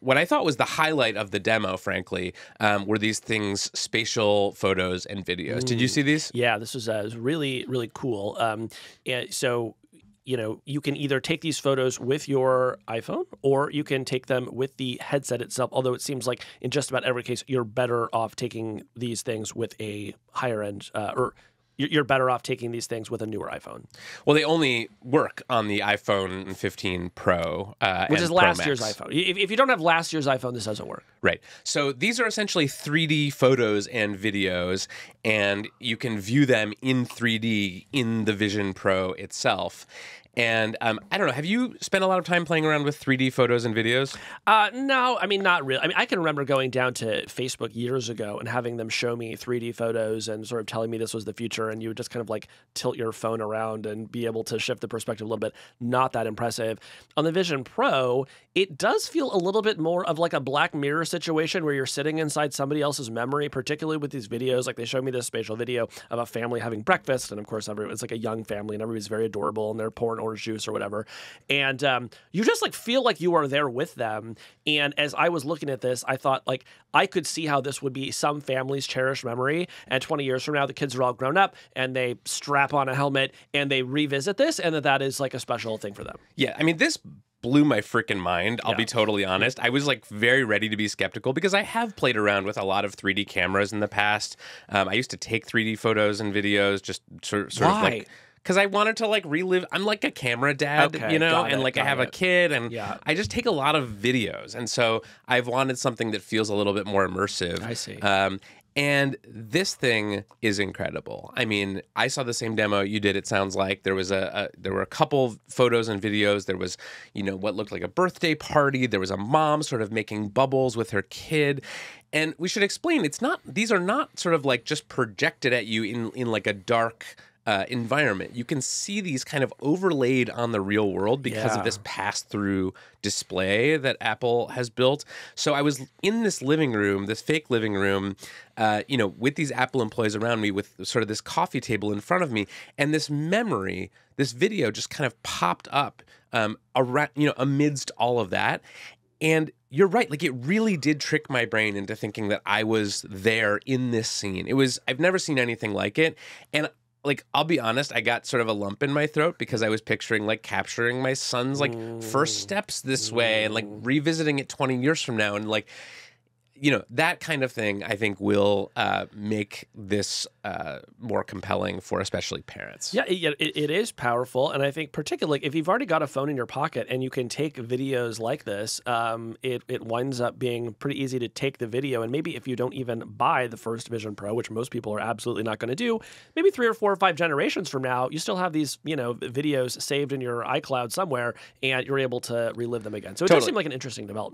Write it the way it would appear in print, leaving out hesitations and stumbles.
what I thought was the highlight of the demo, frankly, were these things, spatial photos and videos. Did you see these? Yeah, this was really, really cool. So, you can either take these photos with your iPhone or you can take them with the headset itself, although it seems like in just about every case, you're better off taking these things with a higher end or you're better off taking these things with a newer iPhone. Well, they only work on the iPhone 15 Pro, which is and last Pro year's Max. iPhone. If you don't have last year's iPhone, this doesn't work. Right. So these are essentially 3D photos and videos, and you can view them in 3D in the Vision Pro itself. And I don't know, have you spent a lot of time playing around with 3D photos and videos? No, I mean, not really. I mean, I can remember going down to Facebook years ago and having them show me 3D photos and sort of telling me this was the future, and you would just kind of like tilt your phone around and be able to shift the perspective a little bit. Not that impressive. On the Vision Pro, it does feel a little bit more of like a Black Mirror situation where you're sitting inside somebody else's memory, particularly with these videos. Like they showed me this spatial video of a family having breakfast, and of course, it's like a young family, and everybody's very adorable, and they're pouring orange juice or whatever. And you just like feel like you are there with them. And as I was looking at this, I thought like I could see how this would be some family's cherished memory. And 20 years from now, the kids are all grown up and they strap on a helmet and they revisit this, and that is like a special thing for them. Yeah, I mean, this blew my freaking mind. I'll be totally honest. I was like very ready to be skeptical because I have played around with a lot of 3D cameras in the past. I used to take 3D photos and videos, just sort of like, because I wanted to like relive. I'm like a camera dad, and like I have a kid, and I just take a lot of videos, and so I've wanted something that feels a little bit more immersive. I see. And this thing is incredible. I mean, I saw the same demo you did. It sounds like there was there were a couple photos and videos. There was, what looked like a birthday party. There was a mom sort of making bubbles with her kid. And we should explain, these are not sort of like just projected at you in like a dark environment. You can see these kind of overlaid on the real world because of this pass-through display that Apple has built. So I was in this living room, this fake living room, with these Apple employees around me with sort of this coffee table in front of me, and this video just kind of popped up around, amidst all of that. And you're right, like it really did trick my brain into thinking that I was there in this scene. I've never seen anything like it. And like, I'll be honest, I got sort of a lump in my throat because I was picturing like capturing my son's like first steps this way and like revisiting it 20 years from now. And like, that kind of thing, I think, will make this more compelling for especially parents. Yeah, it is powerful. And I think particularly if you've already got a phone in your pocket and you can take videos like this, it winds up being pretty easy to take the video. And maybe if you don't even buy the first Vision Pro, which most people are absolutely not going to do, maybe 3 or 4 or 5 generations from now, you still have these, videos saved in your iCloud somewhere and you're able to relive them again. So it does seem like an interesting development.